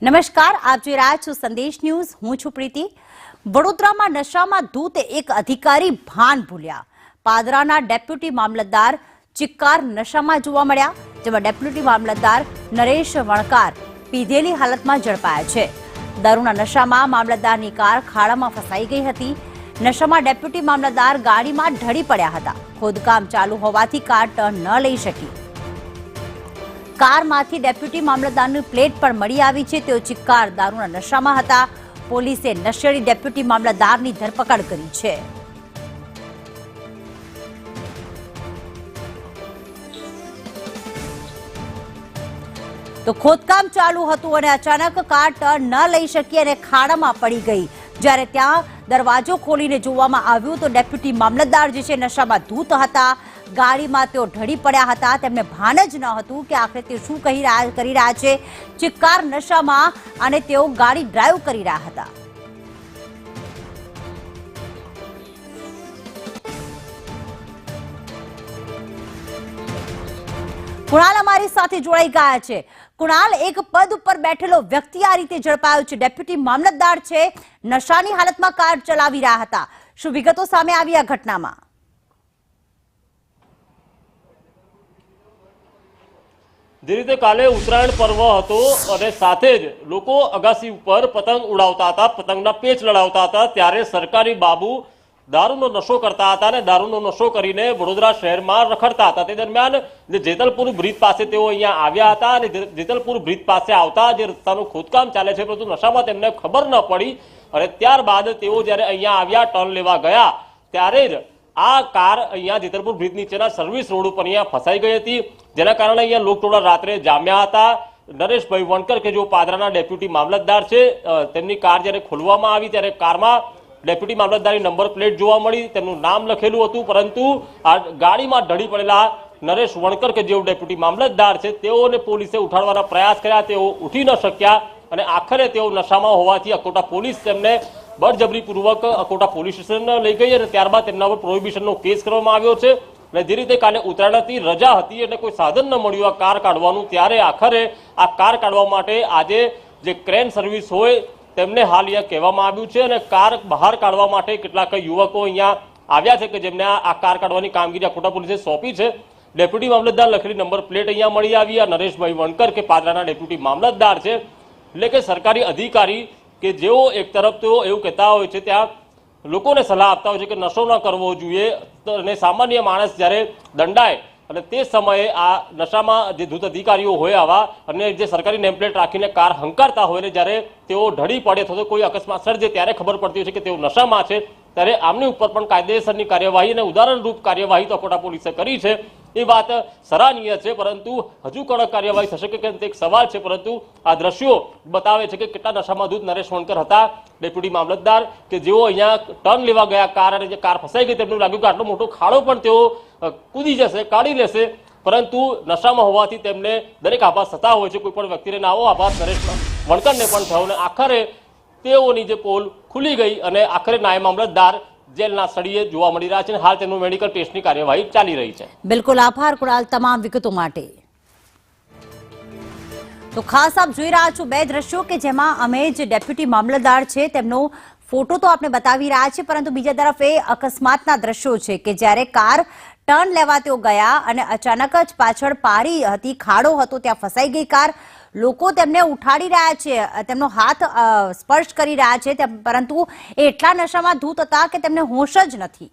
નમસ્કાર, આપ જોઈ રહ્યા છો સંદેશ ન્યૂઝ. હું છું પ્રીતિ. વડોદરામાં નશામાં ધૂત એક અધિકારી ભાન ભૂલ્યા. પાદરાના ડેપ્યુટી મામલતદાર ચિક્કાર નશામાં જોવા મળ્યા, જેમાં ડેપ્યુટી મામલતદાર નરેશ વણકાર પીધેલી હાલતમાં ઝડપાયા છે. દારૂના નશામાં મામલતદારની કાર ખાડામાં ફસાઈ ગઈ હતી. નશામાં ડેપ્યુટી મામલતદાર ગાડીમાં ઢળી પડ્યા હતા. ખોદકામ ચાલુ હોવાથી કાર ટર્ન ન લઈ શકી. કારમાંથી ડેપ્યુટી મામલતદારની પ્લેટ પણ મળી આવી છે. તેઓ ચિક્કાર દારૂના નશામાં હતા. પોલીસે નશેડી ડેપ્યુટી મામલતદારની ધરપકડ કરી છે. તો ખોદકામ ચાલુ હતું અને અચાનક કાર ટર્ન ન લઈ શકી અને ખાડામાં પડી ગઈ. જ્યારે ત્યાં દરવાજો ખોલીને જોવામાં આવ્યું તો ડેપ્યુટી મામલતદાર જે છે નશામાં ધૂત હતા. ગાડીમાં તેઓ ઢળી પડ્યા હતા. તેમને ભાન જ ન હતું કે આખરે તે શું કરી રહ્યા છે. ચિક્કાર નશામાં અને તેઓ ગાડી ડ્રાઈવ કરી રહ્યા હતા. કુણાલ અમારી સાથે જોડાઈ ગયા છે. કુણાલ, એક પદ ઉપર બેઠેલો વ્યક્તિ આ રીતે ઝડપાયો છે. ડેપ્યુટી મામલતદાર છે, નશાની હાલતમાં કાર ચલાવી રહ્યા હતા. શું વિગતો સામે આવી આ ઘટનામાં? જે રીતે કાલે ઉત્તરાયણ પર્વ હતો અને સાથે જ લોકો અગાસી ઉપર પતંગ ઉડાવતા હતા, પતંગના પેચ લડાવતા હતા, ત્યારે સરકારી બાબુ દારૂનો નશો કરતા હતા અને દારૂનો નશો કરીને વડોદરા શહેરમાં રખડતા હતા. તે દરમિયાન જે જેતલપુર બ્રિજ પાસે તેઓ અહીંયા આવ્યા હતા અને જેતલપુર બ્રિજ પાસે આવતા જે રસ્તાનું ખોદકામ ચાલે છે, પરંતુ નશામાં તેમને ખબર ન પડી અને ત્યારબાદ તેઓ જ્યારે અહીંયા આવ્યા, ટર્ન લેવા ગયા, ત્યારે જ આ કાર અહીંયા જેતલપુર બ્રિજ નીચેના સર્વિસ રોડ ઉપર અહીંયા ફસાઈ ગઈ હતી. જેના કારણે અહીંયા લોકટોળા રાત્રે જામ્યા હતા. નરેશભાઈ વણકર કે જો પાદરાના ડેપ્યુટી મામલતદાર છે, તેમની કાર જ્યારે ખોલવામાં આવી ત્યારે કારમાં ડેપ્યુટી મામલતદારની નંબર પ્લેટ જોવા મળી, તેમનું નામ લખેલું હતું, પરંતુ આ ગાડીમાં ઢળી પડેલા નરેશ વણકર કે જેઓ ડેપ્યુટી મામલતદાર છે તેઓને પોલીસે ઉઠાડવાના પ્રયાસ કર્યા. તેઓ ઉઠી ન શક્યા અને આખરે તેઓ નશામાં હોવાથી અકોટા પોલીસ તેમને બળજબરીપૂર્વક અકોટા પોલીસ સ્ટેશન લઈ ગઈ અને ત્યારબાદ તેમના પર પ્રોહિબિશનનો કેસ કરવામાં આવ્યો છે. અને જે રીતે કાલે ઉત્તરાયણથી રજા હતી એટલે કોઈ સાધન ન મળ્યું આ કાર કાઢવાનું, ત્યારે આખરે આ કાર કાઢવા માટે આજે જે ક્રેન સર્વિસ હોય તેમને હાલ અહીંયા કહેવામાં આવ્યું છે અને કાર બહાર કાઢવા માટે કેટલાક યુવકો અહીંયા આવ્યા છે કે જેમને આ કાર કાઢવાની કામગીરી અકોટા પોલીસે સોંપી છે. ડેપ્યુટી મામલતદાર લખેલી નંબર પ્લેટ અહીંયા મળી આવી. આ નરેશભાઈ વણકર કે પાદરાના ડેપ્યુટી મામલતદાર છે, એટલે કે સરકારી અધિકારી કે જેઓ એક તરફ તેઓ એવું કહેતા હોય છે, ત્યાં લોકોને સલાહ આપતા હોય છે કે નશો ન કરવો જોઈએ અને સામાન્ય માણસ જ્યારે દંડાય અને તે સમયે આ નશામાં જે ધૂત અધિકારીઓ હોય આવા અને જે સરકારી નેમપ્લેટ રાખીને કાર હંકારતા હોય ને જ્યારે તેઓ ઢળી પડે અથવા તો કોઈ અકસ્માત સર્જે ત્યારે ખબર પડતી હોય છે કે તેઓ નશામાં છે, ત્યારે આમની ઉપર પણ કાયદેસરની કાર્યવાહી અને ઉદાહરણરૂપ કાર્યવાહી તો અકોટા પોલીસે કરી છે. એ વાત સરાહનીય છે, પરંતુ હજુ કડક કાર્યવાહી થશે કે કેમ તે એક સવાલ છે. પરંતુ આ દ્રશ્યો બતાવે છે કે કેટલા નશામાં ધૂત નરેશ વણકર હતા, ડેપ્યુટી મામલતદાર, કે જેઓ અહીંયા ટર્ન લેવા ગયા કાર અને જે કાર ફસાઈ ગઈ તેમને લાગ્યું કે આટલો મોટો ખાડો પણ તેઓ કૂદી જશે, કાઢી લેશે, પરંતુ નશામાં હોવાથી તેમને દરેક આભાસ થતા હોય છે. કોઈ પણ વ્યક્તિને ના આવો આભાસ નરેશ વણકરને પણ થયો અને આખરે તેઓની જે પોલ ખુલી ગઈ અને આખરે નાયબ મામલતદાર જેલના સળીએ જોવા મળી રહ્યા છે. હાલ તેમનું મેડિકલ ટેસ્ટની કાર્યવાહી ચાલી રહી છે. બિલકુલ, આભાર કુણાલ તમામ વિગતો માટે. તો ખાસ આપ જોઈ રહ્યા છો બે દ્રશ્યો કે જેમાં અમે જે ડેપ્યુટી મામલતદાર છે તેમનો ફોટો તો આપણે બતાવી રહ્યા છે, પરંતુ બીજા તરફ એ અકસ્માતના દ્રશ્યો છે કે જ્યારે કાર ટર્ન લેવા તેઓ ગયા અને અચાનક જ પાછળ પારી હતી, ખાડો હતો, ત્યાં ફસાઈ ગઈ કાર. લોકો તેમને ઉઠાડી રહ્યા છે, તેમનો હાથ સ્પર્શ કરી રહ્યા છે, પરંતુ એ એટલા નશામાં ધૂત હતા કે તેમને હોશ જ નથી.